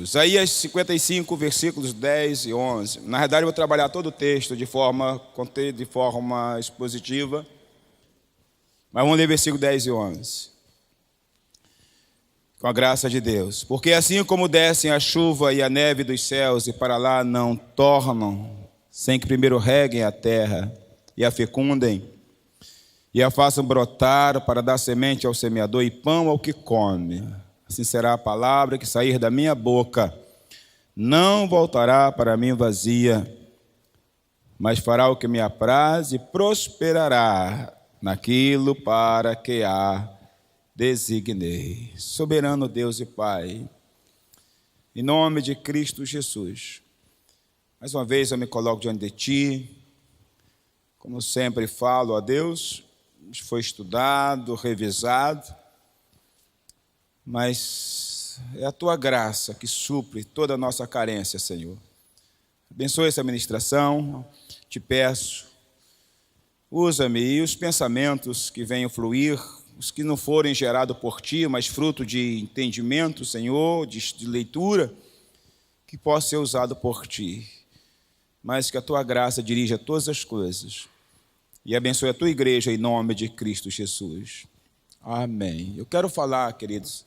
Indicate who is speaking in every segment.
Speaker 1: Isaías 55, versículos 10 e 11. Na verdade, eu vou trabalhar todo o texto de forma expositiva, mas vamos ler versículo 10 e 11. Com a graça de Deus. Porque assim como descem a chuva e a neve dos céus e para lá não tornam, sem que primeiro reguem a terra e a fecundem, e a façam brotar para dar semente ao semeador e pão ao que come, assim será a palavra que sair da minha boca. Não voltará para mim vazia, mas fará o que me apraz e prosperará naquilo para que a designei. Soberano Deus e Pai, em nome de Cristo Jesus, mais uma vez eu me coloco diante de Ti, como sempre falo a Deus, foi estudado, revisado, mas é a Tua graça que supre toda a nossa carência, Senhor. Abençoe essa ministração, te peço, usa-me e os pensamentos que venham fluir, os que não forem gerados por Ti, mas fruto de entendimento, Senhor, de leitura, que possa ser usado por Ti, mas que a Tua graça dirija todas as coisas e abençoe a Tua igreja em nome de Cristo Jesus. Amém. Eu quero falar, queridos,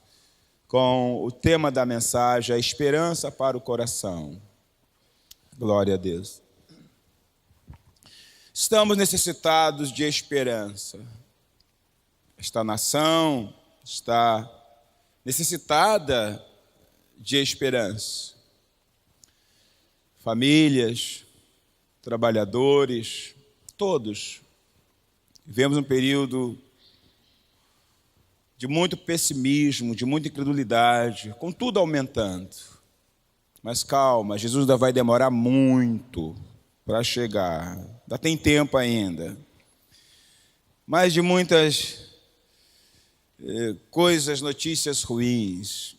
Speaker 1: com o tema da mensagem, a esperança para o coração. Glória a Deus. Estamos necessitados de esperança. Esta nação está necessitada de esperança. Famílias, trabalhadores, todos. Vivemos um período de muito pessimismo, de muita incredulidade, com tudo aumentando. Mas calma, Jesus ainda vai demorar muito para chegar. Ainda tem tempo ainda. Mas de muitas coisas, notícias ruins.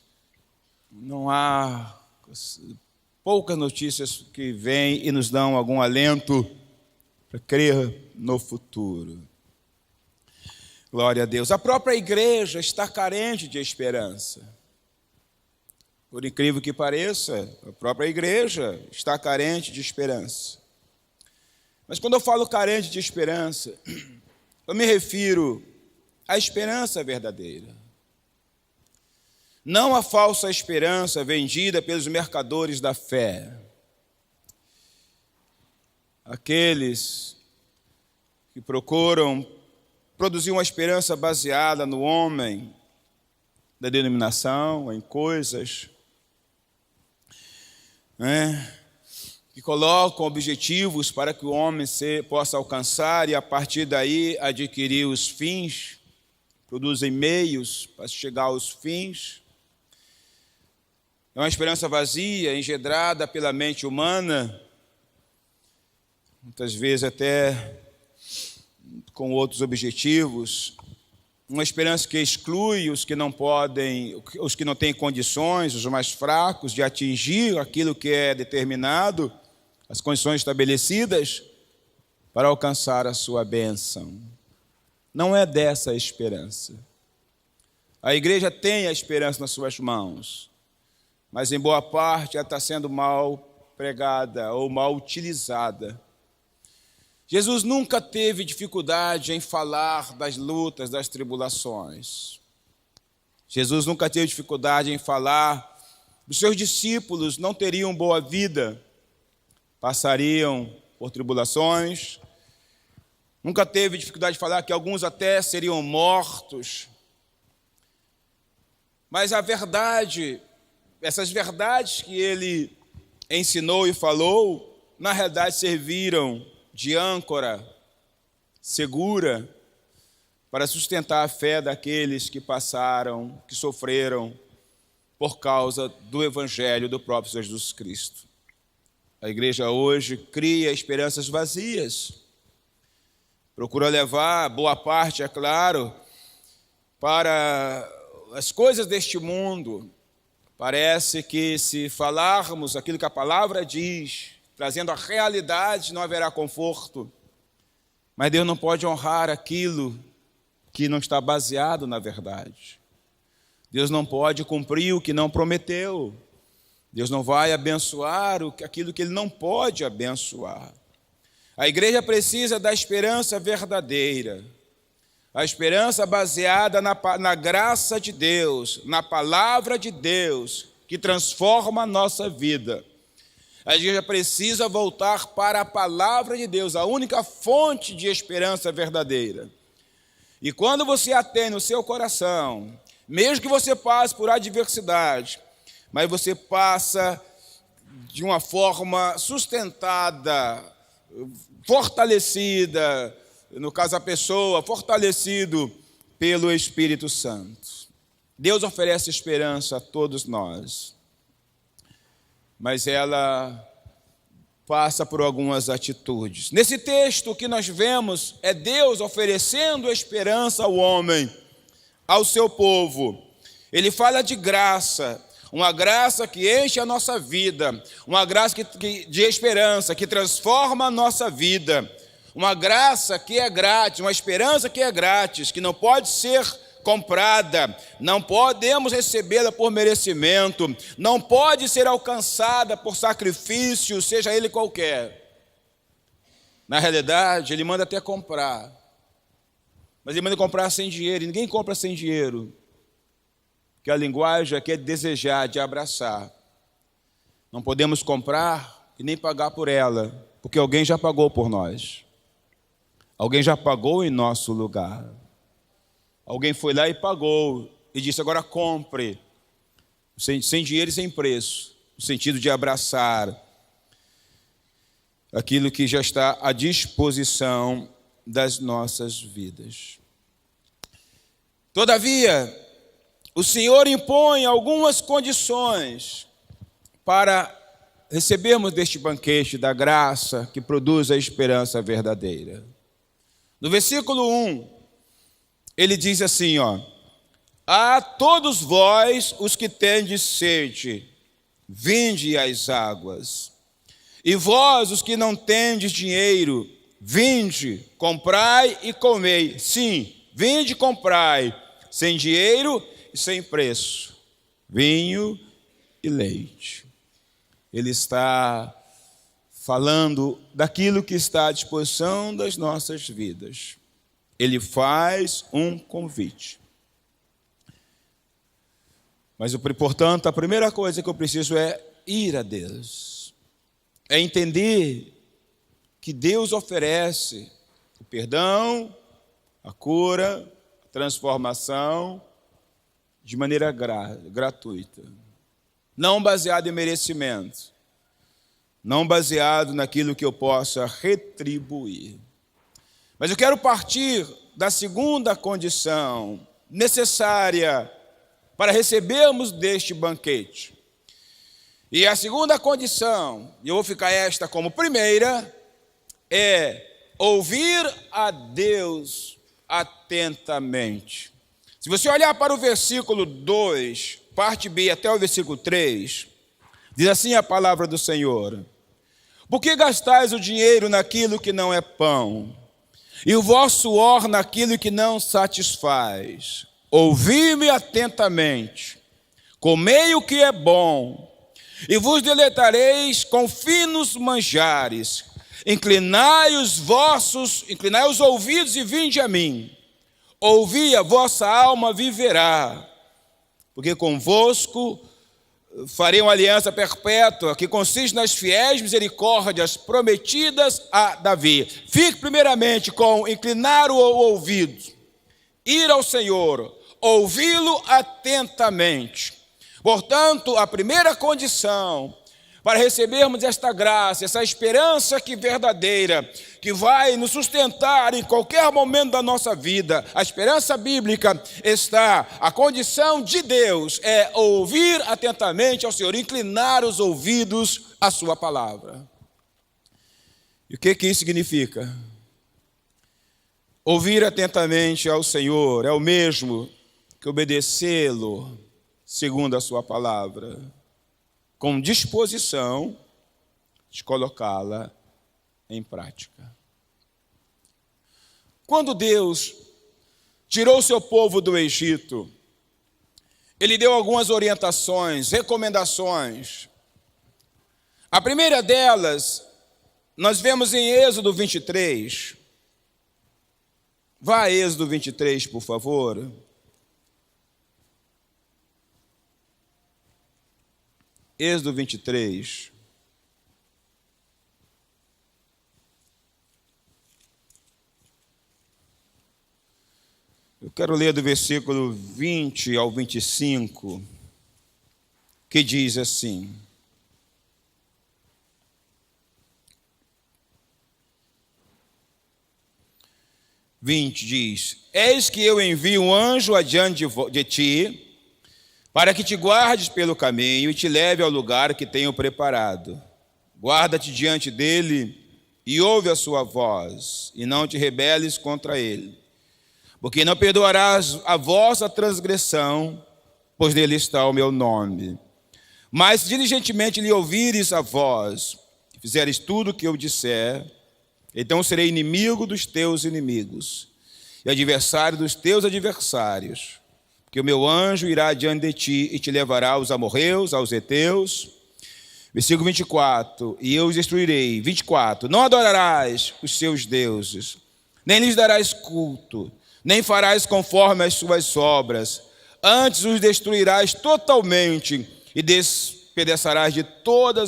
Speaker 1: Não há poucas notícias que vêm e nos dão algum alento para crer no futuro. Glória a Deus. A própria igreja está carente de esperança. Por incrível que pareça, a própria igreja está carente de esperança. Mas quando eu falo carente de esperança, eu me refiro à esperança verdadeira. Não a falsa esperança vendida pelos mercadores da fé. Aqueles que procuram produzir uma esperança baseada no homem, da denominação, em coisas, que colocam objetivos para que o homem possa alcançar e a partir daí adquirir os fins, produzem meios para chegar aos fins. É uma esperança vazia, engendrada pela mente humana, muitas vezes até com outros objetivos, uma esperança que exclui os que não podem, os que não têm condições, os mais fracos, de atingir aquilo que é determinado, as condições estabelecidas, para alcançar a sua bênção. Não é dessa a esperança. A igreja tem a esperança nas suas mãos, mas em boa parte ela está sendo mal pregada ou mal utilizada. Jesus nunca teve dificuldade em falar das lutas, das tribulações. Jesus nunca teve dificuldade em falar dos seus discípulos não teriam boa vida, passariam por tribulações. Nunca teve dificuldade de falar que alguns até seriam mortos. Mas a verdade, essas verdades que ele ensinou e falou, na realidade serviram de âncora segura para sustentar a fé daqueles que passaram, que sofreram por causa do Evangelho do próprio Jesus Cristo. A igreja hoje cria esperanças vazias, procura levar boa parte, é claro, para as coisas deste mundo. Parece que se falarmos aquilo que a palavra diz, trazendo a realidade, não haverá conforto. Mas Deus não pode honrar aquilo que não está baseado na verdade. Deus não pode cumprir o que não prometeu. Deus não vai abençoar aquilo que Ele não pode abençoar. A igreja precisa da esperança verdadeira, a esperança baseada na graça de Deus, na palavra de Deus, que transforma a nossa vida. A igreja precisa voltar para a palavra de Deus, a única fonte de esperança verdadeira. E quando você a tem no seu coração, mesmo que você passe por adversidade, mas você passa de uma forma sustentada, fortalecida, no caso a pessoa, fortalecido pelo Espírito Santo. Deus oferece esperança a todos nós, mas ela passa por algumas atitudes. Nesse texto o que nós vemos é Deus oferecendo esperança ao homem, ao seu povo. Ele fala de graça, uma graça que enche a nossa vida, uma graça de esperança, que transforma a nossa vida, uma graça que é grátis, uma esperança que é grátis, que não pode ser comprada, não podemos recebê-la por merecimento, não pode ser alcançada por sacrifício, seja ele qualquer. Na realidade, ele manda até comprar, mas ele manda comprar sem dinheiro, e ninguém compra sem dinheiro, porque a linguagem aqui é de desejar, de abraçar. Não podemos comprar e nem pagar por ela, porque alguém já pagou por nós, alguém já pagou em nosso lugar. Alguém foi lá e pagou, e disse, agora compre, sem dinheiro e sem preço, no sentido de abraçar aquilo que já está à disposição das nossas vidas. Todavia, o Senhor impõe algumas condições para recebermos deste banquete da graça que produz a esperança verdadeira. No versículo 1, ele diz assim, a todos vós os que tendes sede, vinde às águas. E vós os que não tendes dinheiro, vinde, comprai e comei. Sim, vinde, comprai, sem dinheiro e sem preço, vinho e leite. Ele está falando daquilo que está à disposição das nossas vidas. Ele faz um convite. Mas, portanto, a primeira coisa que eu preciso é ir a Deus. É entender que Deus oferece o perdão, a cura, a transformação, de maneira gratuita. Não baseado em merecimento. Não baseado naquilo que eu possa retribuir. Mas eu quero partir da segunda condição necessária para recebermos deste banquete. E a segunda condição, e eu vou ficar esta como primeira, é ouvir a Deus atentamente. Se você olhar para o versículo 2, parte B até o versículo 3, diz assim a palavra do Senhor: por que gastais o dinheiro naquilo que não é pão, e o vosso suor naquilo que não satisfaz? Ouvi-me atentamente, comei o que é bom, e vos deleitareis com finos manjares. Inclinai os ouvidos e vinde a mim. Ouvi, a vossa alma viverá, porque convosco farei uma aliança perpétua, que consiste nas fiéis misericórdias prometidas a Davi. Fique primeiramente com inclinar o ouvido, ir ao Senhor, ouvi-lo atentamente. Portanto, a primeira condição para recebermos esta graça, essa esperança verdadeira, que vai nos sustentar em qualquer momento da nossa vida, a esperança bíblica está, a condição de Deus é ouvir atentamente ao Senhor, inclinar os ouvidos à sua palavra. E o que isso significa? Ouvir atentamente ao Senhor é o mesmo que obedecê-lo segundo a sua palavra, com disposição de colocá-la em prática. Quando Deus tirou o seu povo do Egito, Ele deu algumas orientações, recomendações A primeira delas, nós vemos em Êxodo 23. Vá a Êxodo 23, por favor. Êxodo 23. Eu quero ler do versículo 20 ao 25, que diz assim: diz: Eis que eu envio um anjo adiante de ti, para que te guardes pelo caminho e te leve ao lugar que tenho preparado. Guarda-te diante dele e ouve a sua voz, e não te rebeles contra ele. Porque não perdoarás a vossa transgressão, pois nele está o meu nome. Mas se diligentemente lhe ouvires a voz, e fizeres tudo o que eu disser, então serei inimigo dos teus inimigos, e adversário dos teus adversários. Porque o meu anjo irá diante de ti e te levará aos amorreus, aos heteus. Versículo 24, e eu os destruirei. 24, não adorarás os seus deuses, nem lhes darás culto, nem farás conforme as suas obras. Antes os destruirás totalmente e despedaçarás de todo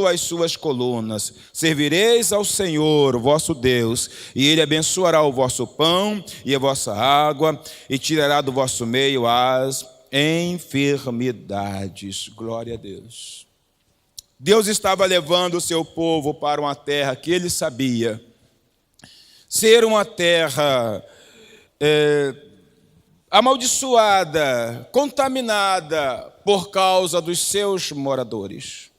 Speaker 1: as suas colunas. Servireis ao Senhor, o vosso Deus, e Ele abençoará o vosso pão e a vossa água, e tirará do vosso meio as enfermidades. Glória a Deus. Deus estava levando o seu povo para uma terra que Ele sabia ser uma terra amaldiçoada, contaminada por causa dos seus moradores.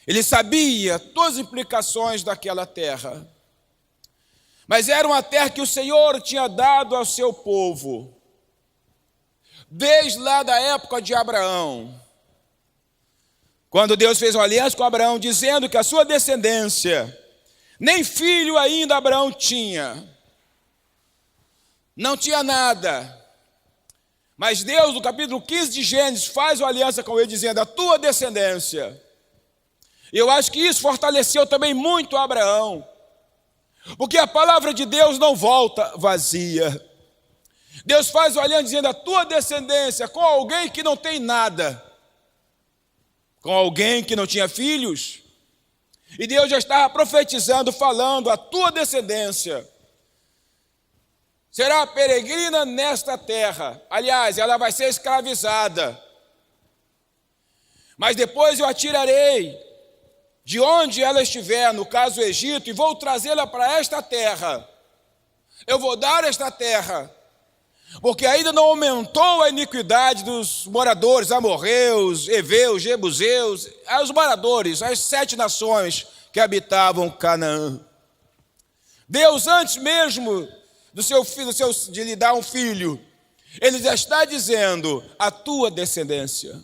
Speaker 1: Ele sabia todas as implicações daquela terra, mas era uma terra que o Senhor tinha dado ao seu povo, desde lá da época de Abraão, quando Deus fez uma aliança com Abraão, dizendo que a sua descendência, nem filho ainda Abraão tinha, não tinha nada. Mas Deus, no capítulo 15 de Gênesis, faz uma aliança com ele, dizendo: a tua descendência. Eu acho que isso fortaleceu também muito Abraão, porque a palavra de Deus não volta vazia. Deus faz uma aliança dizendo: a tua descendência, com alguém que não tem nada, com alguém que não tinha filhos. E Deus já estava profetizando, falando: a tua descendência será peregrina nesta terra. Aliás, ela vai ser escravizada. Mas depois eu a tirarei de onde ela estiver, no caso o Egito, e vou trazê-la para esta terra. Eu vou dar esta terra, porque ainda não aumentou a iniquidade dos moradores, amorreus, heveus, jebuseus, os moradores, as 7 nações que habitavam Canaã. Deus, antes mesmo de lhe dar um filho, Ele já está dizendo: a tua descendência.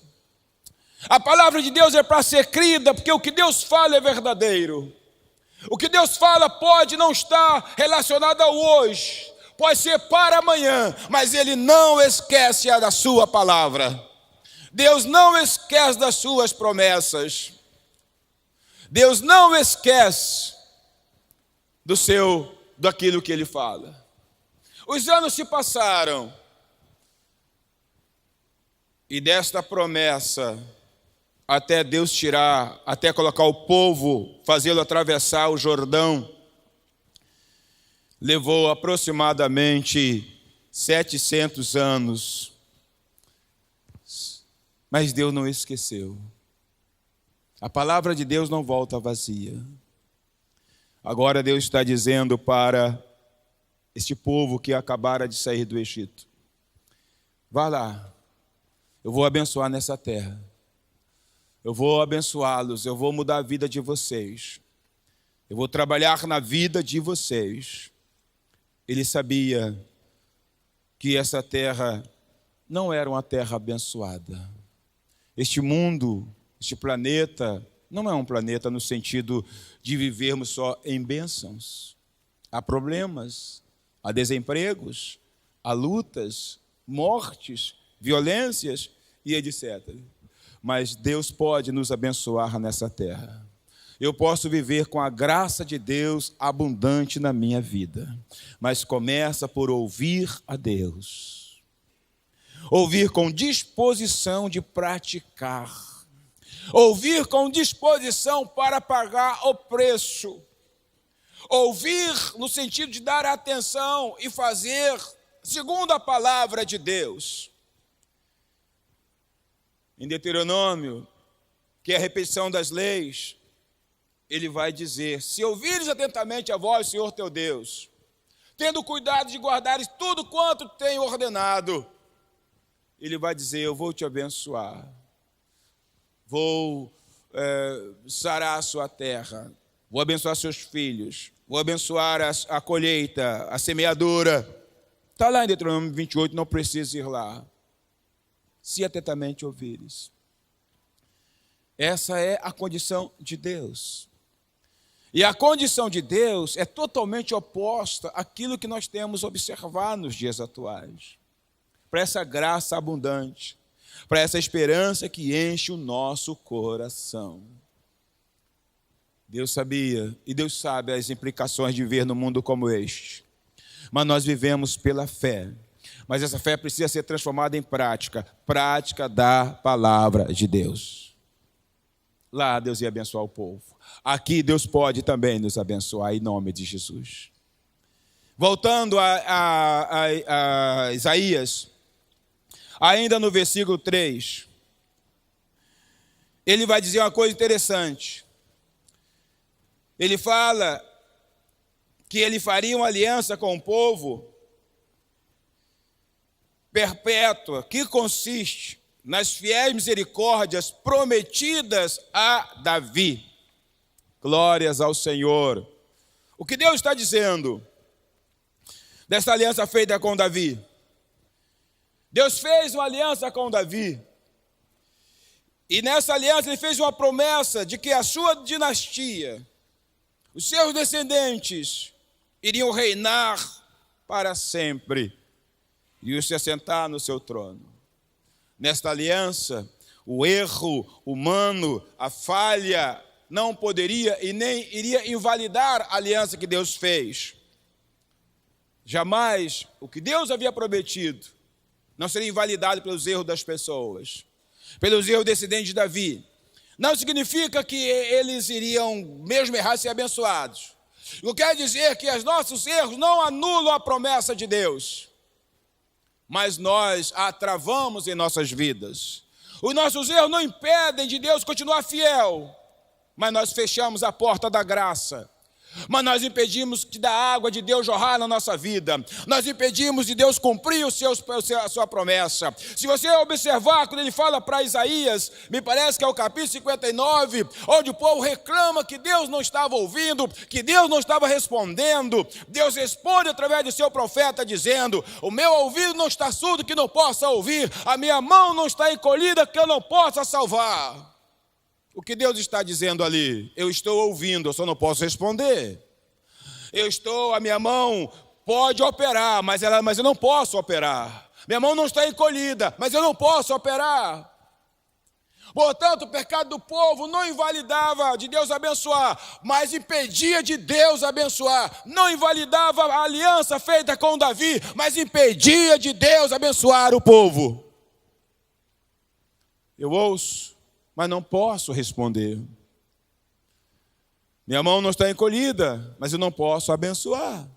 Speaker 1: A palavra de Deus é para ser crida, porque o que Deus fala é verdadeiro. O que Deus fala pode não estar relacionado ao hoje, pode ser para amanhã, mas Ele não esquece da sua palavra. Deus não esquece das suas promessas. Deus não esquece daquilo que Ele fala. Os anos se passaram, e desta promessa, até Deus tirar, até colocar o povo, fazê-lo atravessar o Jordão, levou aproximadamente 700 anos. Mas Deus não esqueceu. A palavra de Deus não volta vazia. Agora Deus está dizendo para este povo que acabara de sair do Egito: vá lá, eu vou abençoar nessa terra. Eu vou abençoá-los, eu vou mudar a vida de vocês. Eu vou trabalhar na vida de vocês. Ele sabia que essa terra não era uma terra abençoada. Este mundo, este planeta, não é um planeta no sentido de vivermos só em bênçãos. Há problemas, há desempregos, há lutas, mortes, violências e etc. mas Deus pode nos abençoar nessa terra. Eu posso viver com a graça de Deus abundante na minha vida, mas começa por ouvir a Deus. Ouvir com disposição de praticar. Ouvir com disposição para pagar o preço. Ouvir no sentido de dar atenção e fazer segundo a palavra de Deus. Em Deuteronômio, que é a repetição das leis, ele vai dizer: se ouvires atentamente a voz do Senhor teu Deus, tendo cuidado de guardares tudo quanto tenho ordenado, ele vai dizer: eu vou te abençoar, vou sarar a sua terra, vou abençoar seus filhos, vou abençoar a colheita, a semeadura. Está lá em Deuteronômio 28, não precisa ir lá. Se atentamente ouvires. Essa é a condição de Deus. E a condição de Deus é totalmente oposta àquilo que nós temos observado nos dias atuais. Para essa graça abundante, para essa esperança que enche o nosso coração. Deus sabia e Deus sabe as implicações de viver num mundo como este. Mas nós vivemos pela fé. Mas essa fé precisa ser transformada em prática. Prática da palavra de Deus. Lá Deus ia abençoar o povo. Aqui Deus pode também nos abençoar em nome de Jesus. Voltando a Isaías, ainda no versículo 3, ele vai dizer uma coisa interessante. Ele fala que ele faria uma aliança com o povo perpétua, que consiste nas fiéis misericórdias prometidas a Davi. Glórias ao Senhor. O que Deus está dizendo dessa aliança feita com Davi? Deus fez uma aliança com Davi. E nessa aliança ele fez uma promessa de que a sua dinastia, os seus descendentes, iriam reinar para sempre e se assentar no seu trono. Nesta aliança, o erro humano, a falha, não poderia e nem iria invalidar a aliança que Deus fez. Jamais o que Deus havia prometido não seria invalidado pelos erros das pessoas, pelos erros descendentes de Davi. Não significa que eles iriam, mesmo errar, ser abençoados. Não quer dizer que os nossos erros não anulam a promessa de Deus, mas nós a travamos em nossas vidas. Os nossos erros não impedem de Deus continuar fiel, mas nós fechamos a porta da graça. Mas nós impedimos da água de Deus jorrar na nossa vida. Nós impedimos de Deus cumprir a sua promessa. Se você observar, quando ele fala para Isaías, me parece que é o capítulo 59, onde o povo reclama que Deus não estava ouvindo, que Deus não estava respondendo. Deus responde através de seu profeta dizendo: o meu ouvido não está surdo que não possa ouvir, a minha mão não está encolhida que eu não possa salvar. O que Deus está dizendo ali? Eu estou ouvindo, eu só não posso responder. A minha mão pode operar, mas eu não posso operar. Minha mão não está encolhida, mas eu não posso operar. Portanto, o pecado do povo não invalidava de Deus abençoar, mas impedia de Deus abençoar. Não invalidava a aliança feita com Davi, mas impedia de Deus abençoar o povo. Eu ouço, mas não posso responder. Minha mão não está encolhida, mas eu não posso abençoar.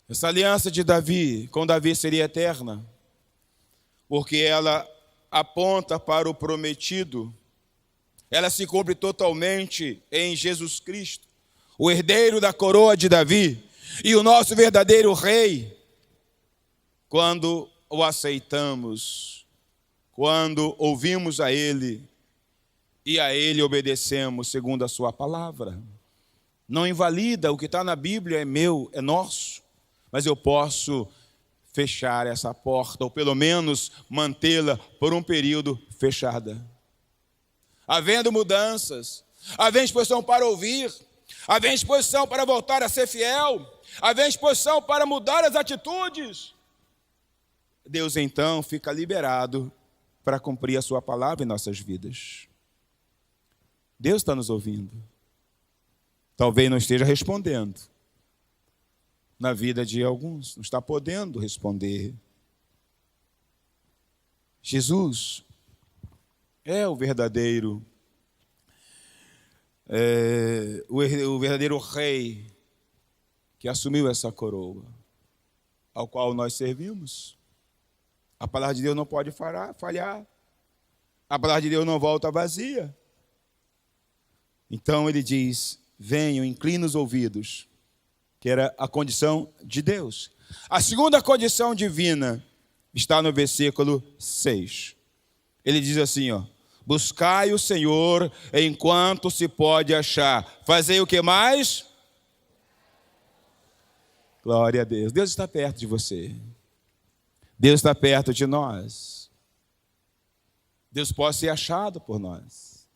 Speaker 1: Essa aliança de Davi com Davi seria eterna, porque ela aponta para o prometido. Ela se cumpre totalmente em Jesus Cristo, o herdeiro da coroa de Davi e o nosso verdadeiro rei, quando o aceitamos, quando ouvimos a Ele e a Ele obedecemos segundo a sua palavra. Não invalida, o que está na Bíblia é meu, é nosso, mas eu posso fechar essa porta, ou pelo menos mantê-la por um período fechada. Havendo mudanças, havendo disposição para ouvir, havendo disposição para voltar a ser fiel, havendo disposição para mudar as atitudes, Deus então fica liberado para cumprir a sua palavra em nossas vidas. Deus está nos ouvindo. Talvez não esteja respondendo. Na vida de alguns, não está podendo responder. Jesus é o verdadeiro rei que assumiu essa coroa, ao qual nós servimos. A palavra de Deus não pode falhar. A palavra de Deus não volta vazia. Então ele diz: venham, inclina os ouvidos, que era a condição de Deus. A segunda condição divina está no versículo 6. Ele diz assim, buscai o Senhor enquanto se pode achar. Fazei o que mais? Glória a Deus. Deus está perto de você. Deus está perto de nós. Deus pode ser achado por nós.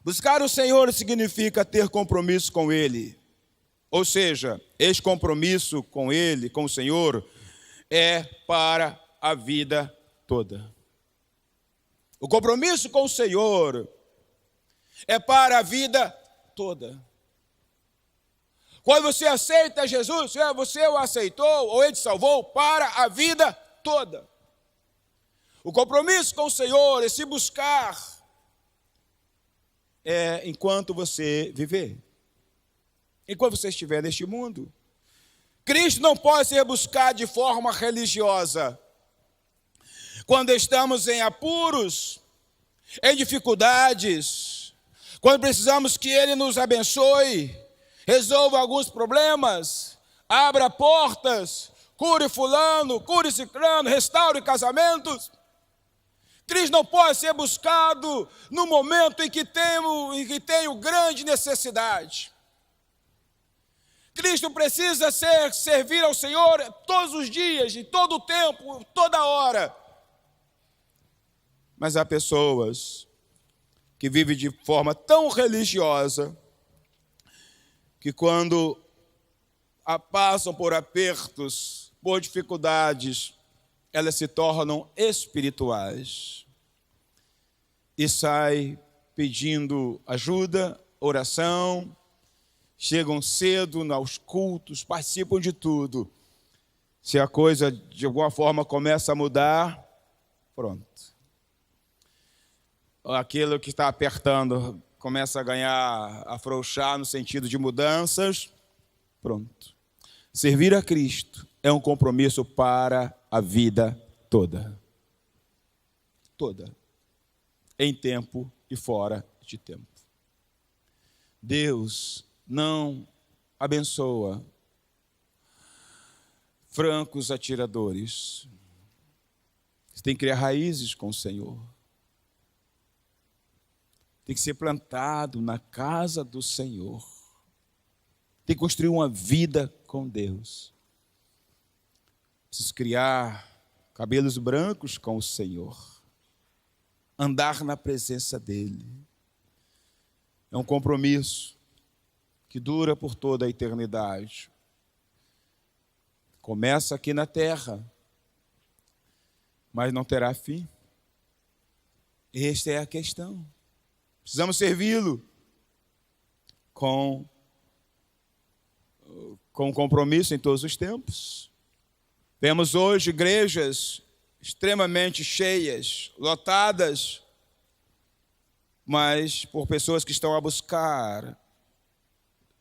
Speaker 1: Buscar o Senhor significa ter compromisso com Ele. Ou seja, esse compromisso com Ele, com o Senhor, é para a vida toda. O compromisso com o Senhor é para a vida toda. Quando você aceita Jesus, você o aceitou ou Ele te salvou para a vida toda. O compromisso com o Senhor é se buscar enquanto você viver. Enquanto você estiver neste mundo. Cristo não pode ser buscado de forma religiosa. Quando estamos em apuros, em dificuldades, quando precisamos que Ele nos abençoe, resolva alguns problemas, abra portas, cure fulano, cure ciclano, restaure casamentos. Cristo não pode ser buscado no momento em que tenho grande necessidade. Cristo precisa servir ao Senhor todos os dias, em todo o tempo, toda hora. Mas há pessoas que vivem de forma tão religiosa que quando passam por apertos, por dificuldades, elas se tornam espirituais e saem pedindo ajuda, oração, chegam cedo aos cultos, participam de tudo. Se a coisa de alguma forma começa a mudar, pronto. Aquilo que está apertando começa a afrouxar no sentido de mudanças, pronto. Servir a Cristo é um compromisso para a vida toda. Toda. Em tempo e fora de tempo. Deus não abençoa francos atiradores. Você tem que criar raízes com o Senhor. Tem que ser plantado na casa do Senhor. Tem que construir uma vida com Deus. Preciso criar cabelos brancos com o Senhor. Andar na presença dEle. É um compromisso que dura por toda a eternidade. Começa aqui na terra, mas não terá fim. Esta é a questão. Precisamos servi-lo com compromisso em todos os tempos. Vemos hoje igrejas extremamente cheias, lotadas, mas por pessoas que estão a buscar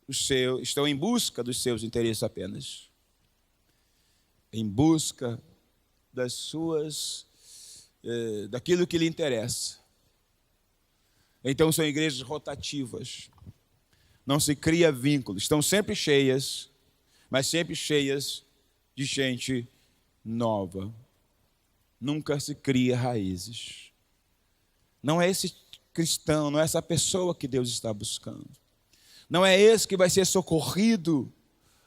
Speaker 1: estão em busca dos seus interesses apenas. Em busca daquilo que lhe interessa. Então são igrejas rotativas. Não se cria vínculos. Estão sempre cheias, mas sempre cheias de gente nova. Nunca se cria raízes. Não é esse cristão, não é essa pessoa que Deus está buscando. Não é esse que vai ser socorrido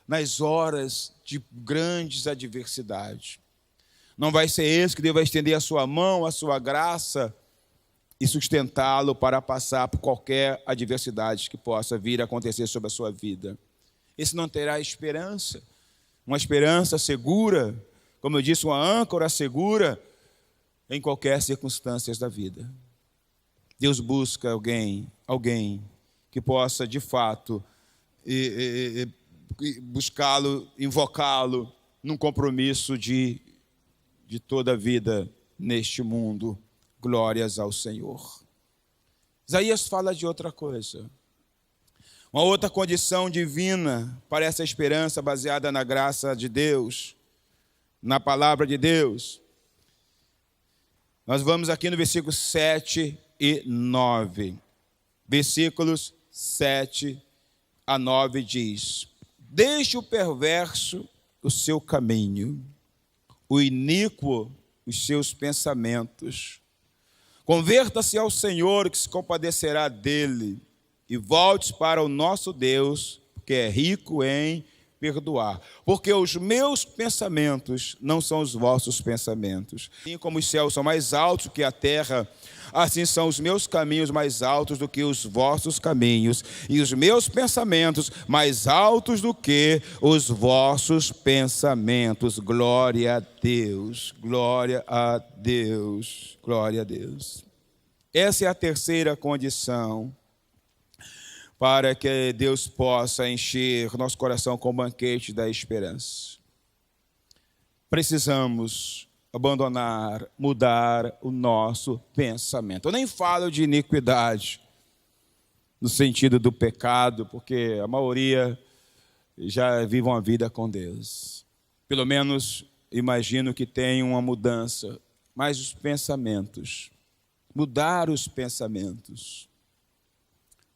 Speaker 1: nas horas de grandes adversidades. Não vai ser esse que Deus vai estender a sua mão, a sua graça e sustentá-lo para passar por qualquer adversidade que possa vir a acontecer sobre a sua vida. Esse não terá esperança, uma esperança segura, como eu disse, uma âncora segura em qualquer circunstância da vida. Deus busca alguém que possa, de fato, buscá-lo, invocá-lo num compromisso de toda a vida neste mundo. Glórias ao Senhor. Isaías fala de outra coisa. Uma outra condição divina para essa esperança baseada na graça de Deus, na palavra de Deus. Nós vamos aqui no versículo 7 e 9. Versículos 7 a 9 diz: Deixe o perverso o seu caminho, o iníquo os seus pensamentos. Converta-se ao Senhor, que se compadecerá dele, e volte para o nosso Deus, que é rico em perdoar. Porque os meus pensamentos não são os vossos pensamentos. Assim como os céus são mais altos que a terra, assim são os meus caminhos mais altos do que os vossos caminhos, e os meus pensamentos mais altos do que os vossos pensamentos. Glória a Deus, glória a Deus, glória a Deus. Essa é a terceira condição para que Deus possa encher nosso coração com o banquete da esperança. Precisamos abandonar, mudar o nosso pensamento. Eu nem falo de iniquidade, no sentido do pecado, porque a maioria já vive uma vida com Deus. Pelo menos imagino que tem uma mudança, mas os pensamentos, mudar os pensamentos.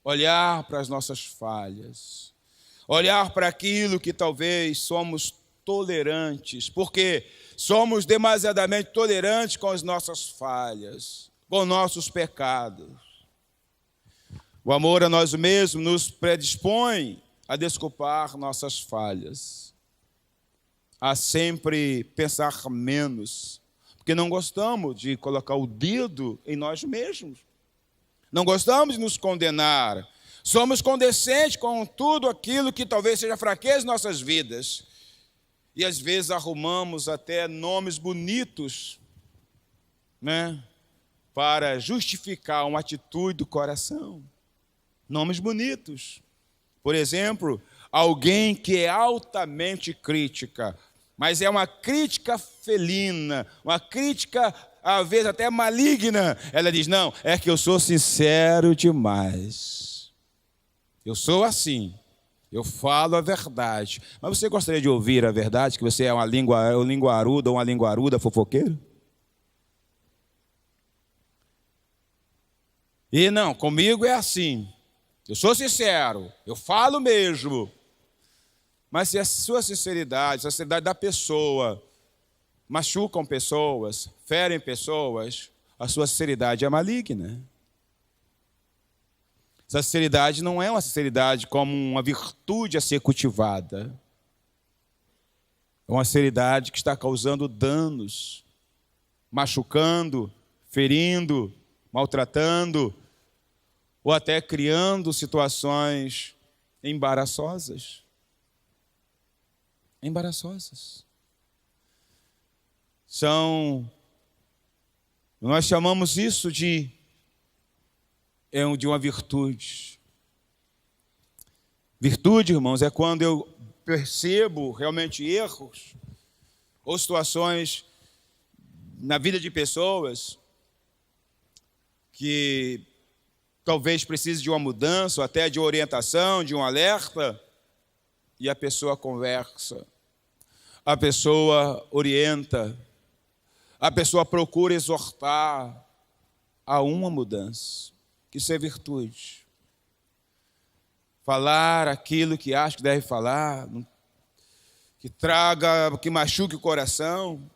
Speaker 1: Olhar para as nossas falhas, olhar para aquilo que talvez somos tolerantes, porque somos demasiadamente tolerantes com as nossas falhas, com nossos pecados. O amor a nós mesmos nos predispõe a desculpar nossas falhas, a sempre pensar menos, porque não gostamos de colocar o dedo em nós mesmos. Não gostamos de nos condenar. Somos condescendentes com tudo aquilo que talvez seja fraqueza em nossas vidas. E às vezes arrumamos até nomes bonitos, né, para justificar uma atitude do coração. Nomes bonitos. Por exemplo, alguém que é altamente crítica, mas é uma crítica felina, uma crítica às vezes até maligna. Ela diz: não, é que eu sou sincero demais. Eu sou assim. Eu falo a verdade. Mas você gostaria de ouvir a verdade? Que você é uma linguaruda ou uma linguaruda fofoqueira? E não, comigo é assim. Eu sou sincero. Eu falo mesmo. Mas se a sua sinceridade, a sinceridade da pessoa machucam pessoas, ferem pessoas, a sua sinceridade é maligna. Essa sinceridade não é uma sinceridade como uma virtude a ser cultivada. É uma sinceridade que está causando danos, machucando, ferindo, maltratando, ou até criando situações embaraçosas. Embaraçosas. Nós chamamos isso de uma virtude. Virtude, irmãos, é quando eu percebo realmente erros ou situações na vida de pessoas que talvez precise de uma mudança, ou até de orientação, de um alerta, e a pessoa conversa, a pessoa orienta, a pessoa procura exortar a uma mudança. Isso é virtude. Falar aquilo que acha que deve falar, que machuque o coração,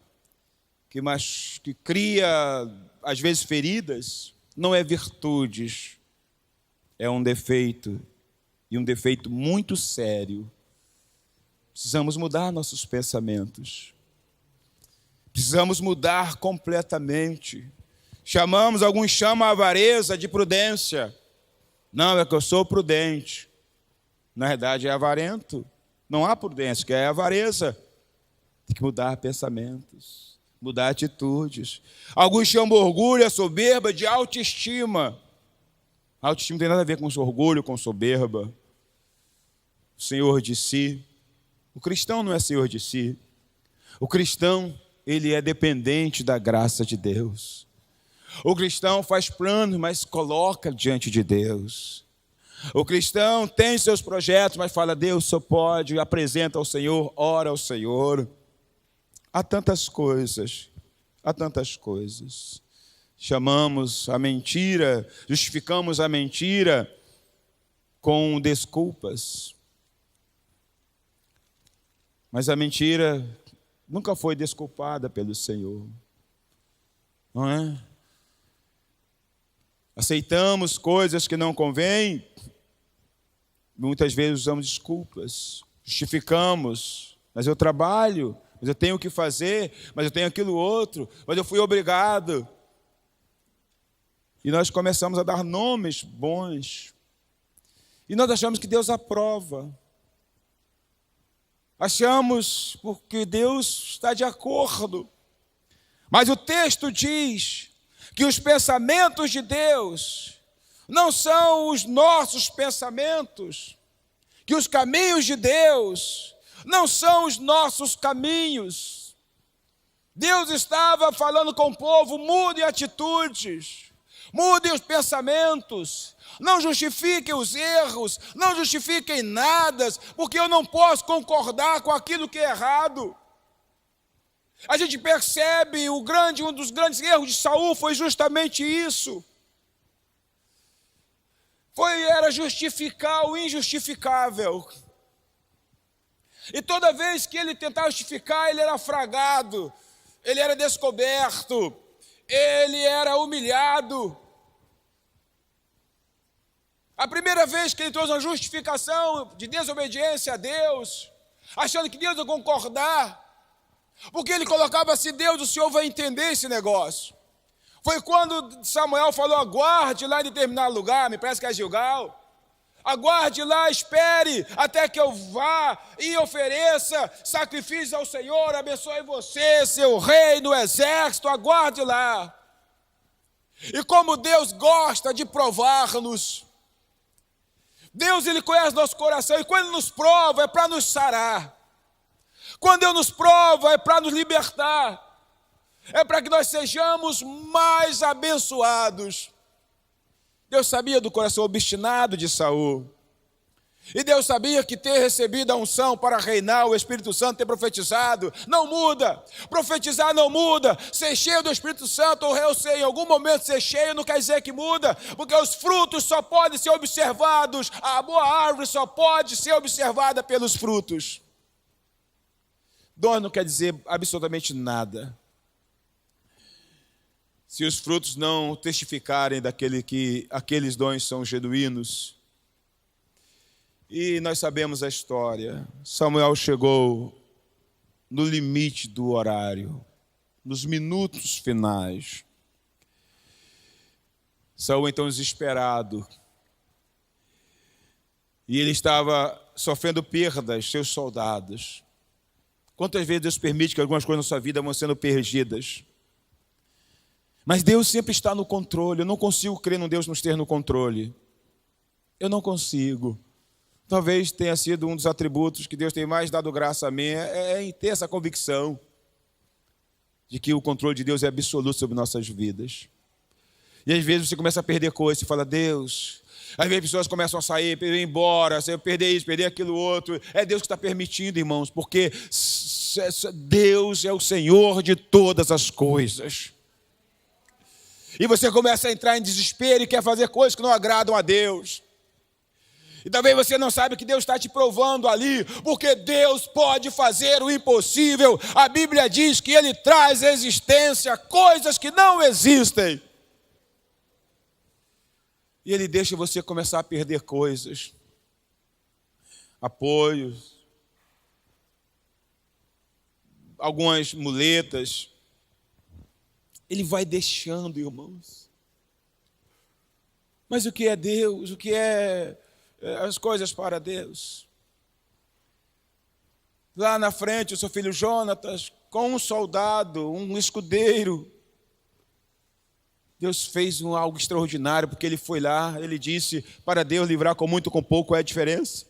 Speaker 1: que cria, às vezes, feridas, não é virtude, é um defeito, e um defeito muito sério. Precisamos mudar nossos pensamentos. Precisamos mudar completamente. Alguns chamam a avareza de prudência. Não, é que eu sou prudente. Na verdade, é avarento. Não há prudência, que é avareza. Tem que mudar pensamentos. Mudar atitudes. Alguns chamam orgulho, a soberba de autoestima. Autoestima não tem nada a ver com orgulho, com soberba. Senhor de si. O cristão não é senhor de si. O cristão, ele é dependente da graça de Deus. O cristão faz planos, mas coloca diante de Deus. O cristão tem seus projetos, mas fala, Deus só pode, apresenta ao Senhor, ora ao Senhor. Há tantas coisas, há tantas coisas. Chamamos a mentira, justificamos a mentira com desculpas. Mas a mentira nunca foi desculpada pelo Senhor, não é? Aceitamos coisas que não convêm, muitas vezes usamos desculpas, justificamos, mas eu trabalho, mas eu tenho o que fazer, mas eu tenho aquilo outro, mas eu fui obrigado. E nós começamos a dar nomes bons, e nós achamos que Deus aprova. Achamos porque Deus está de acordo. Mas o texto diz que os pensamentos de Deus não são os nossos pensamentos, que os caminhos de Deus não são os nossos caminhos. Deus estava falando com o povo, mudem atitudes, mudem os pensamentos, não justifiquem os erros, não justifiquem nada, porque eu não posso concordar com aquilo que é errado. A gente percebe um dos grandes erros de Saul foi justamente isso. Era justificar o injustificável. E toda vez que ele tentava justificar, ele era fragado, ele era descoberto, ele era humilhado. A primeira vez que ele trouxe uma justificação de desobediência a Deus, achando que Deus ia concordar, porque ele colocava assim, Deus, o Senhor vai entender esse negócio. Foi quando Samuel falou, aguarde lá em determinado lugar, me parece que é Gilgal. Aguarde lá, espere até que eu vá e ofereça sacrifício ao Senhor, abençoe você, seu rei no exército, aguarde lá. E como Deus gosta de provar-nos, Deus, Ele conhece nosso coração, e quando Ele nos prova, é para nos sarar. Quando Deus nos prova, é para nos libertar. É para que nós sejamos mais abençoados. Deus sabia do coração obstinado de Saul. E Deus sabia que ter recebido a unção para reinar, o Espírito Santo, ter profetizado, não muda. Profetizar não muda. Ser cheio do Espírito Santo, ou eu sei, em algum momento ser cheio não quer dizer que muda, porque os frutos só podem ser observados, a boa árvore só pode ser observada pelos frutos. Dom não quer dizer absolutamente nada. Se os frutos não testificarem que aqueles dons são genuínos. E nós sabemos a história. Samuel chegou no limite do horário, nos minutos finais. Saul então desesperado. E ele estava sofrendo perdas, seus soldados. Quantas vezes Deus permite que algumas coisas na sua vida vão sendo perdidas? Mas Deus sempre está no controle. Eu não consigo crer num Deus nos ter no controle. Eu não consigo. Talvez tenha sido um dos atributos que Deus tem mais dado graça a mim, é em ter essa convicção de que o controle de Deus é absoluto sobre nossas vidas. E às vezes você começa a perder coisas, você fala, Deus... Às vezes pessoas começam a sair, ir embora, você perder isso, perder aquilo outro. É Deus que está permitindo, irmãos, porque Deus é o Senhor de todas as coisas. E você começa a entrar em desespero e quer fazer coisas que não agradam a Deus. E talvez você não saiba que Deus está te provando ali, porque Deus pode fazer o impossível. A Bíblia diz que Ele traz à existência coisas que não existem. E Ele deixa você começar a perder coisas, apoios, algumas muletas. Ele vai deixando, irmãos. Mas o que é Deus? O que é as coisas para Deus? Lá na frente, o seu filho Jonatas, com um soldado, um escudeiro. Deus fez algo extraordinário, porque ele foi lá, ele disse, para Deus livrar com muito, com pouco, é a diferença.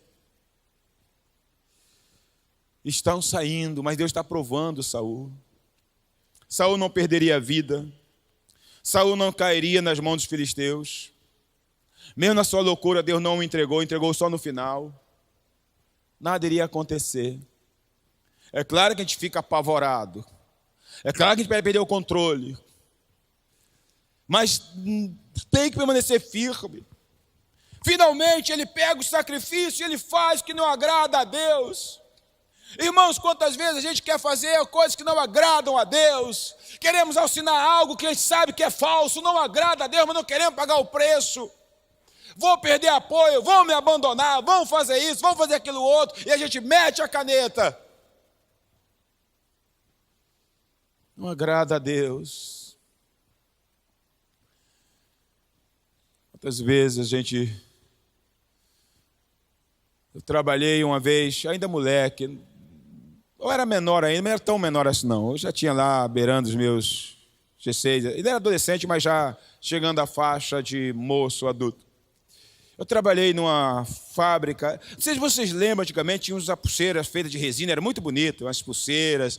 Speaker 1: Estão saindo, mas Deus está provando Saul. Saul não perderia a vida. Saul não cairia nas mãos dos filisteus. Mesmo na sua loucura, Deus não o entregou, entregou só no final. Nada iria acontecer. É claro que a gente fica apavorado. É claro que a gente vai perder o controle. Mas tem que permanecer firme. Finalmente ele pega o sacrifício e ele faz o que não agrada a Deus. Irmãos, quantas vezes a gente quer fazer coisas que não agradam a Deus. Queremos assinar algo que a gente sabe que é falso, não agrada a Deus, mas não queremos pagar o preço. Vou perder apoio, vão me abandonar, vão fazer isso, vão fazer aquilo outro. E a gente mete a caneta. Não agrada a Deus. Quantas vezes eu trabalhei uma vez, ainda moleque, eu era menor ainda, não era tão menor assim não. Eu já tinha lá beirando os meus 16, ainda era adolescente, mas já chegando à faixa de moço, adulto. Eu trabalhei numa fábrica, não sei se vocês lembram, antigamente tinha umas pulseiras feitas de resina, era muito bonito, umas pulseiras,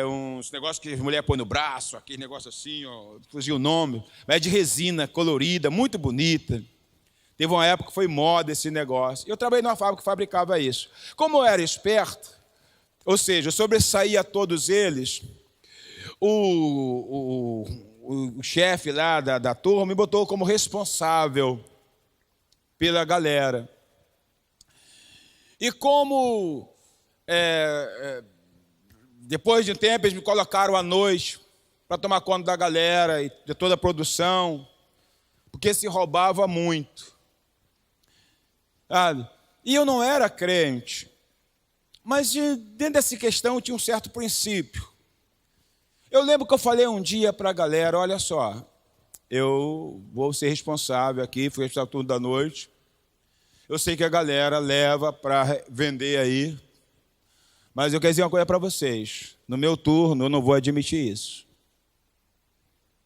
Speaker 1: uns negócios que as mulheres põem no braço, aquele negócio assim, ó, fugiu o nome, mas é de resina, colorida, muito bonita. Teve uma época que foi moda esse negócio. Eu trabalhei numa fábrica que fabricava isso. Como eu era esperto, ou seja, eu sobressaía a todos eles, o chefe lá da turma me botou como responsável pela galera. E como depois de um tempo eles me colocaram à noite para tomar conta da galera e de toda a produção, porque se roubava muito. Sabe? E eu não era crente, mas dentro dessa questão tinha um certo princípio. Eu lembro que eu falei um dia para a galera, olha só, eu vou ser responsável aqui, fui responsável turno da noite. Eu sei que a galera leva para vender aí, mas eu quero dizer uma coisa para vocês. No meu turno, eu não vou admitir isso.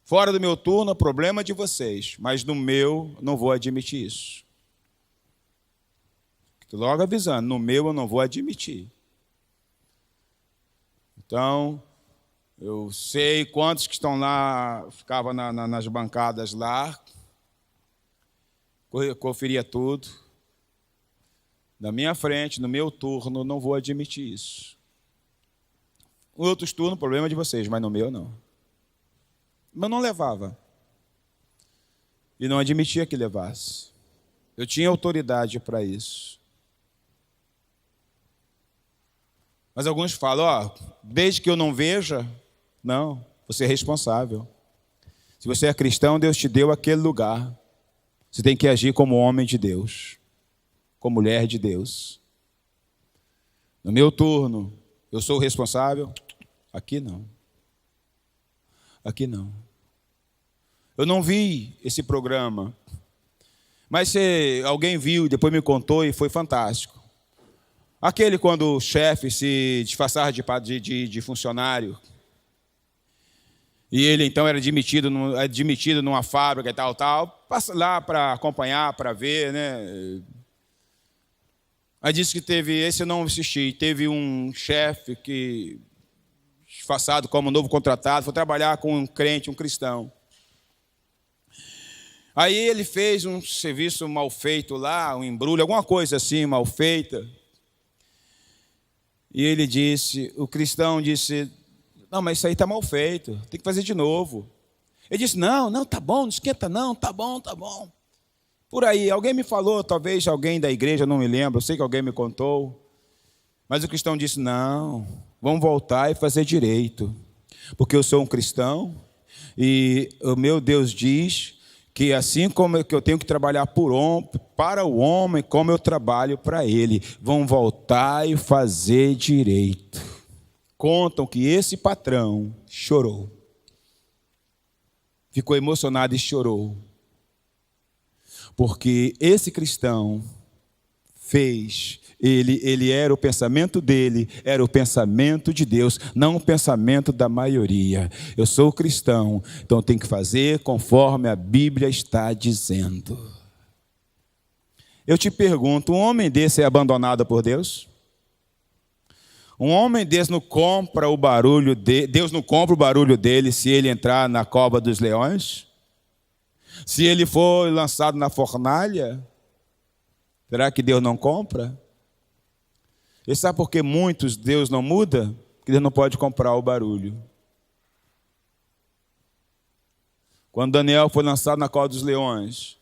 Speaker 1: Fora do meu turno, é problema de vocês, mas no meu, não vou admitir isso. Logo avisando, no meu eu não vou admitir. Então, eu sei quantos que estão lá, ficavam nas bancadas lá, conferia tudo. Na minha frente, no meu turno, não vou admitir isso. Outros turnos, problema de vocês, mas no meu não. Mas não levava. E não admitia que levasse. Eu tinha autoridade para isso. Mas alguns falam, desde que eu não veja, não, você é responsável. Se você é cristão, Deus te deu aquele lugar. Você tem que agir como homem de Deus, como mulher de Deus. No meu turno, eu sou o responsável? Aqui não. Aqui não. Eu não vi esse programa, mas se alguém viu, depois me contou e foi fantástico. Aquele quando o chefe se disfarçava de funcionário, e ele então era admitido numa fábrica e tal, passa lá para acompanhar, para ver, né? Aí disse que esse eu não assisti, teve um chefe que, disfarçado como novo contratado, foi trabalhar com um crente, um cristão. Aí ele fez um serviço mal feito lá, um embrulho, alguma coisa assim, mal feita. E ele disse, o cristão disse, não, mas isso aí está mal feito, tem que fazer de novo. Ele disse, não, tá bom, não esquenta não, tá bom. Por aí, alguém me falou, talvez alguém da igreja, não me lembro, eu sei que alguém me contou. Mas o cristão disse, não, vamos voltar e fazer direito. Porque eu sou um cristão e o meu Deus diz que assim como que eu tenho que trabalhar para o homem, como eu trabalho para ele, vão voltar e fazer direito. Contam que esse patrão chorou. Ficou emocionado e chorou. Porque esse cristão fez. Ele era o pensamento dele, era o pensamento de Deus, não o pensamento da maioria. Eu sou cristão, então eu tenho que fazer conforme a Bíblia está dizendo. Eu te pergunto, um homem desse é abandonado por Deus? Um homem desse não compra o barulho dele, Deus não compra o barulho dele se ele entrar na cova dos leões? Se ele for lançado na fornalha? Será que Deus não compra? E sabe por que muitos Deus não muda? Porque Deus não pode comprar o barulho. Quando Daniel foi lançado na cova dos leões,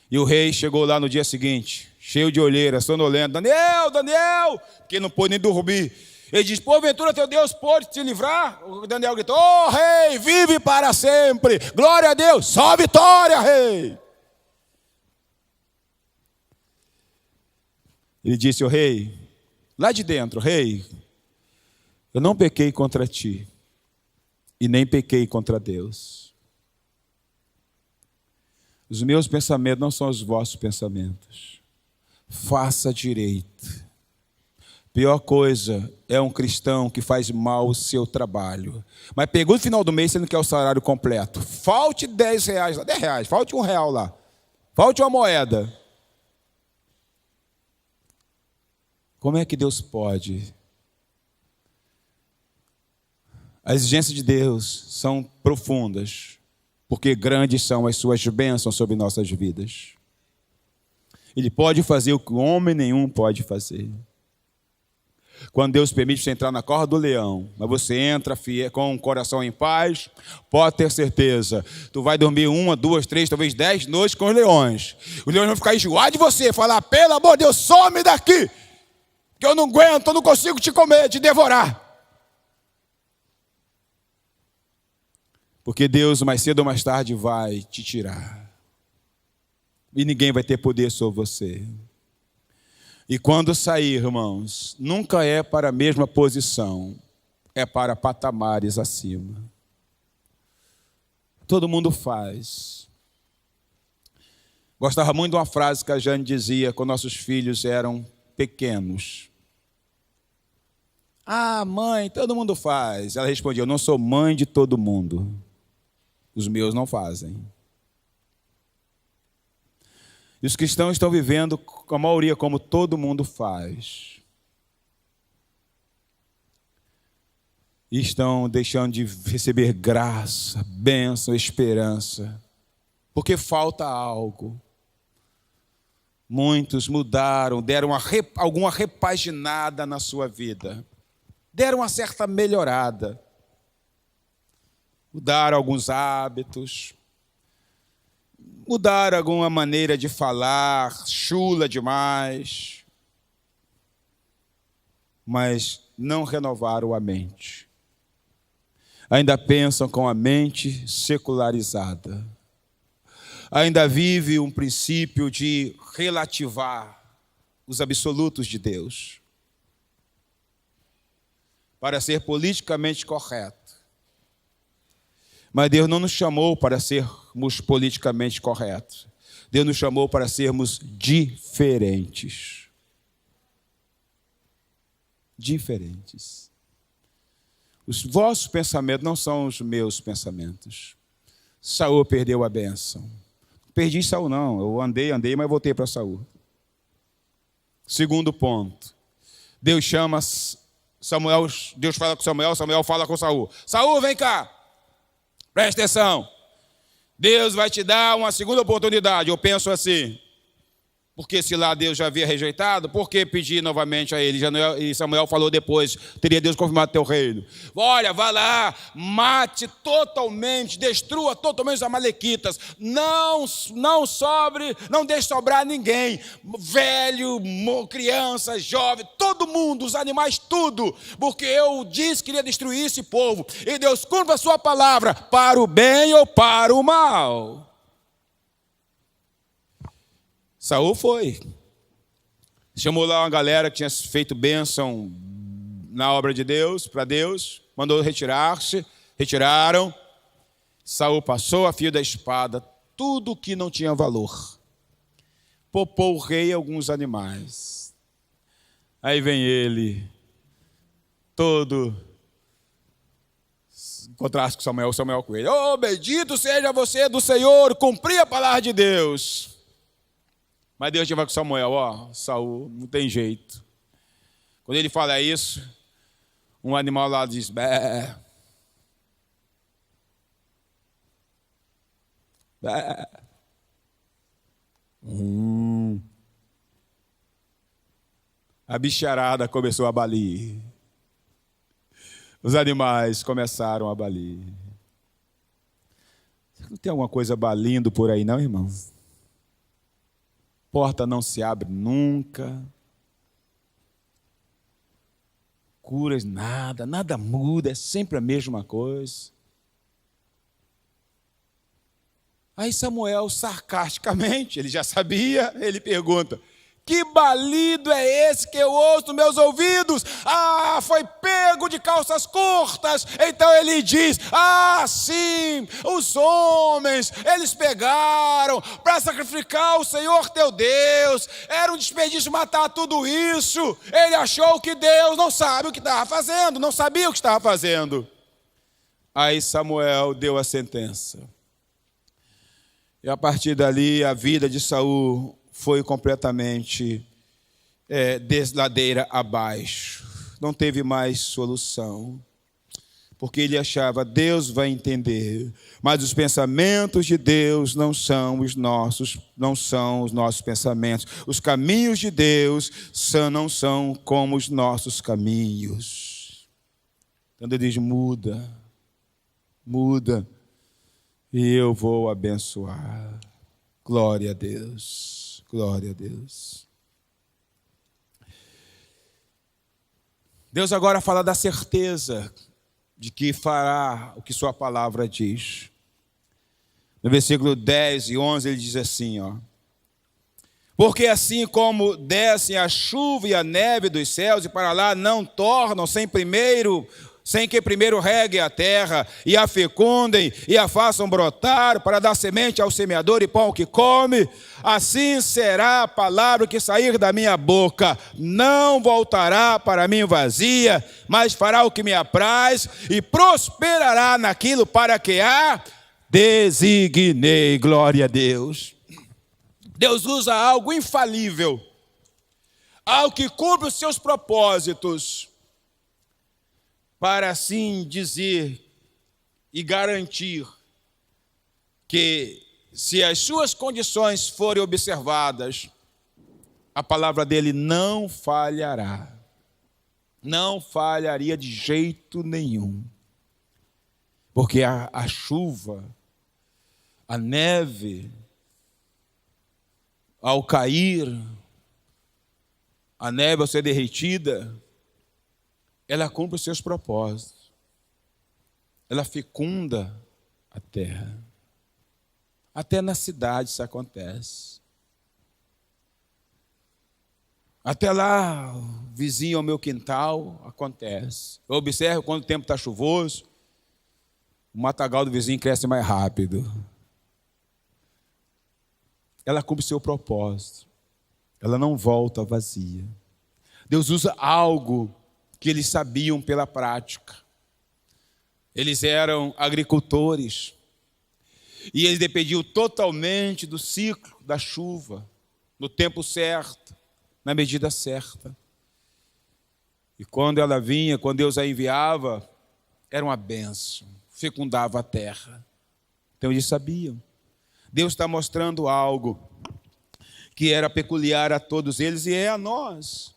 Speaker 1: e o rei chegou lá no dia seguinte, cheio de olheira, sonolento, Daniel, Daniel, porque não pôde nem dormir. Ele diz, porventura teu Deus pode te livrar? O Daniel gritou, oh rei, vive para sempre, glória a Deus, só vitória, rei. Ele disse, o rei, lá de dentro, rei, eu não pequei contra ti, e nem pequei contra Deus. Os meus pensamentos não são os vossos pensamentos. Faça direito. Pior coisa é um cristão que faz mal o seu trabalho. Mas pegou no final do mês, você não quer o salário completo. Falte R$10, R$10, falte R$1 lá. Falte uma moeda. Como é que Deus pode? As exigências de Deus são profundas, porque grandes são as suas bênçãos sobre nossas vidas. Ele pode fazer o que homem nenhum pode fazer. Quando Deus permite você entrar na cova do leão, mas você entra com o coração em paz, pode ter certeza, tu vai dormir 1, 2, 3, talvez 10 noites com os leões. Os leões vão ficar enjoados de você, falar, pelo amor de Deus, some daqui, que eu não aguento, eu não consigo te comer, te devorar. Porque Deus, mais cedo ou mais tarde, vai te tirar. E ninguém vai ter poder sobre você. E quando sair, irmãos, nunca é para a mesma posição. É para patamares acima. Todo mundo faz. Gostava muito de uma frase que a Jane dizia quando nossos filhos eram pequenos. Ah, mãe, todo mundo faz. Ela respondia, eu não sou mãe de todo mundo. Os meus não fazem. E os cristãos estão vivendo, a maioria, como todo mundo faz. E estão deixando de receber graça, bênção, esperança. Porque falta algo. Muitos mudaram, deram alguma repaginada na sua vida. Deram uma certa melhorada. Mudaram alguns hábitos, mudaram alguma maneira de falar, chula demais, mas não renovaram a mente. Ainda pensam com a mente secularizada. Ainda vive um princípio de relativar os absolutos de Deus para ser politicamente correto. Mas Deus não nos chamou para sermos politicamente corretos. Deus nos chamou para sermos diferentes. Diferentes. Os vossos pensamentos não são os meus pensamentos. Saul perdeu a bênção. Não perdi Saul, não. Eu andei, mas voltei para Saul. Segundo ponto. Deus chama Samuel, Deus fala com Samuel, Samuel fala com Saul. Saul, vem cá. Presta atenção, Deus vai te dar uma segunda oportunidade. Eu penso assim, porque se lá Deus já havia rejeitado, por que pedir novamente a ele? E Samuel falou depois, teria Deus confirmado teu reino. Olha, vá lá, mate totalmente, destrua totalmente os amalequitas, não deixe sobrar ninguém, velho, criança, jovem, todo mundo, os animais, tudo, porque eu disse que iria destruir esse povo, e Deus cumpre a sua palavra, para o bem ou para o mal. Saul foi. Chamou lá uma galera que tinha feito bênção na obra de Deus, para Deus, mandou retirar-se, retiraram. Saul passou a fio da espada tudo que não tinha valor. popou o rei alguns animais. Aí vem ele, todo em contraste com Samuel com ele. Oh, bendito seja você do Senhor, cumpri a palavra de Deus. Mas Deus vai com Samuel, Saul, não tem jeito. Quando ele fala isso, um animal lá diz, bé. Bé. A bicharada começou a balir. Os animais começaram a balir. Não tem alguma coisa balindo por aí não, irmãos? Porta não se abre nunca. Curas, nada muda, é sempre a mesma coisa. Aí Samuel, sarcasticamente, ele já sabia, ele pergunta, que balido é esse que eu ouço nos meus ouvidos? Foi pego de calças curtas. Então ele diz, sim, os homens, eles pegaram para sacrificar o Senhor teu Deus. Era um desperdício matar tudo isso. Ele achou que Deus não sabe o que estava fazendo, não sabia o que estava fazendo. Aí Samuel deu a sentença. E a partir dali, a vida de Saul foi completamente desladeira abaixo. Não teve mais solução. Porque ele achava, Deus vai entender. Mas os pensamentos de Deus não são os nossos pensamentos. Os caminhos de Deus não são como os nossos caminhos. Então ele diz, muda. E eu vou abençoar. Glória a Deus. Glória a Deus. Deus agora fala da certeza de que fará o que sua palavra diz. No versículo 10 e 11 ele diz assim, porque assim como descem a chuva e a neve dos céus e para lá não tornam sem que primeiro reguem a terra e a fecundem e a façam brotar para dar semente ao semeador e pão ao que come, assim será a palavra que sair da minha boca. Não voltará para mim vazia, mas fará o que me apraz e prosperará naquilo para que a designei. Glória a Deus. Deus usa algo infalível, algo que cumpre os seus propósitos, para assim dizer e garantir que, se as suas condições forem observadas, a palavra dele não falhará. Não falharia de jeito nenhum. Porque a chuva, a neve, ao cair, a neve ao ser derretida, ela cumpre os seus propósitos. Ela fecunda a terra. Até na cidade isso acontece. Até lá, vizinho ao meu quintal, acontece. Eu observo quando o tempo está chuvoso, o matagal do vizinho cresce mais rápido. Ela cumpre o seu propósito. Ela não volta vazia. Deus usa algo que eles sabiam pela prática. Eles eram agricultores. E eles dependiam totalmente do ciclo da chuva, no tempo certo, na medida certa. E quando ela vinha, quando Deus a enviava, era uma bênção, fecundava a terra. Então eles sabiam. Deus está mostrando algo que era peculiar a todos eles e é a nós.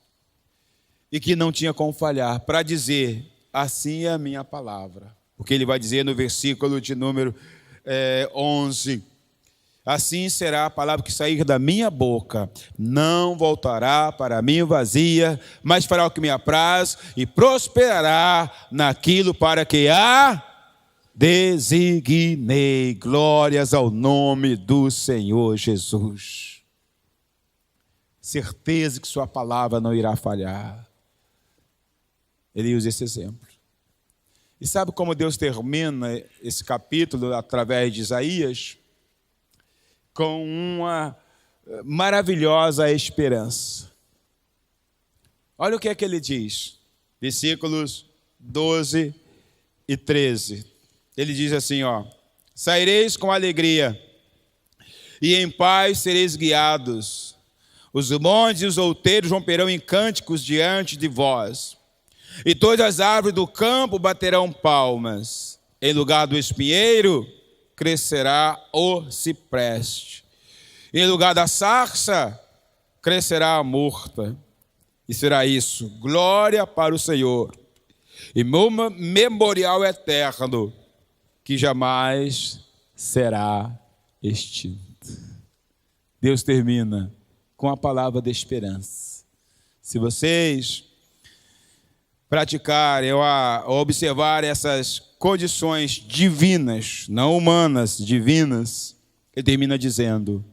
Speaker 1: E que não tinha como falhar, para dizer, assim é a minha palavra. Porque ele vai dizer no versículo de número 11, assim será a palavra que sair da minha boca, não voltará para mim vazia, mas fará o que me apraz e prosperará naquilo para que a designei. Glórias ao nome do Senhor Jesus. Certeza que sua palavra não irá falhar. Ele usa esse exemplo. E sabe como Deus termina esse capítulo através de Isaías? Com uma maravilhosa esperança. Olha o que é que ele diz, versículos 12 e 13. Ele diz assim, ó: saireis com alegria, e em paz sereis guiados. Os montes e os outeiros romperão em cânticos diante de vós, e todas as árvores do campo baterão palmas. Em lugar do espinheiro crescerá o cipreste, em lugar da sarça crescerá a murta. E será isso, glória para o Senhor, e memorial eterno, que jamais será extinto. Deus termina com a palavra de esperança. Se vocês praticarem ou observar essas condições divinas, não humanas, divinas, ele termina dizendo: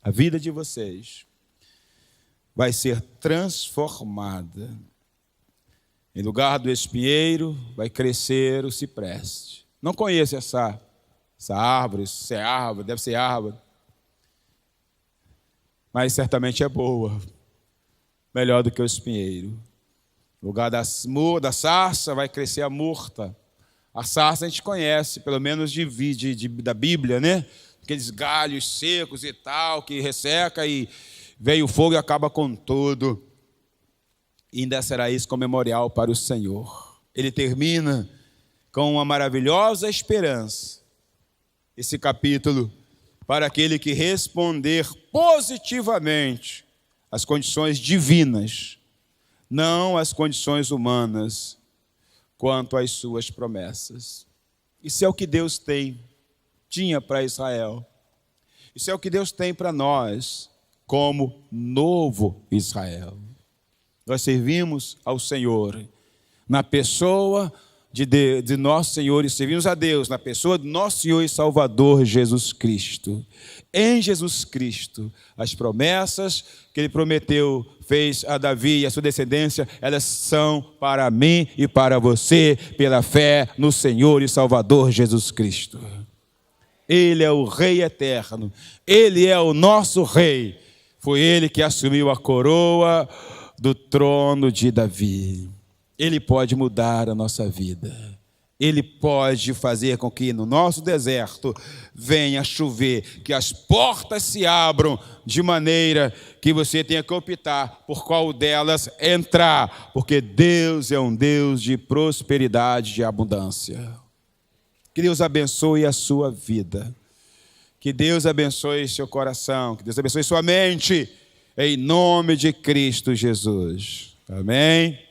Speaker 1: a vida de vocês vai ser transformada. Em lugar do espinheiro vai crescer o cipreste. Não conheço essa árvore, se é árvore, deve ser árvore, mas certamente é boa, melhor do que o espinheiro. No lugar da sarça vai crescer a murta. A sarça a gente conhece, pelo menos da Bíblia, né? Aqueles galhos secos e tal, que resseca e veio o fogo e acaba com tudo. E ainda será isso como memorial para o Senhor. Ele termina com uma maravilhosa esperança esse capítulo para aquele que responder positivamente às condições divinas, não às condições humanas, quanto às suas promessas. Isso é o que Deus tinha para Israel. Isso é o que Deus tem para nós, como novo Israel. Nós servimos ao Senhor na pessoa de nosso Senhor, e servimos a Deus na pessoa do nosso Senhor e Salvador Jesus Cristo. Em Jesus Cristo, as promessas que Ele prometeu, fez a Davi e a sua descendência, elas são para mim e para você, pela fé no Senhor e Salvador Jesus Cristo. Ele é o Rei eterno, Ele é o nosso Rei. Foi Ele que assumiu a coroa do trono de Davi. Ele pode mudar a nossa vida. Ele pode fazer com que no nosso deserto venha chover, que as portas se abram de maneira que você tenha que optar por qual delas entrar, porque Deus é um Deus de prosperidade, de abundância. Que Deus abençoe a sua vida. Que Deus abençoe seu coração. Que Deus abençoe sua mente. Em nome de Cristo Jesus. Amém.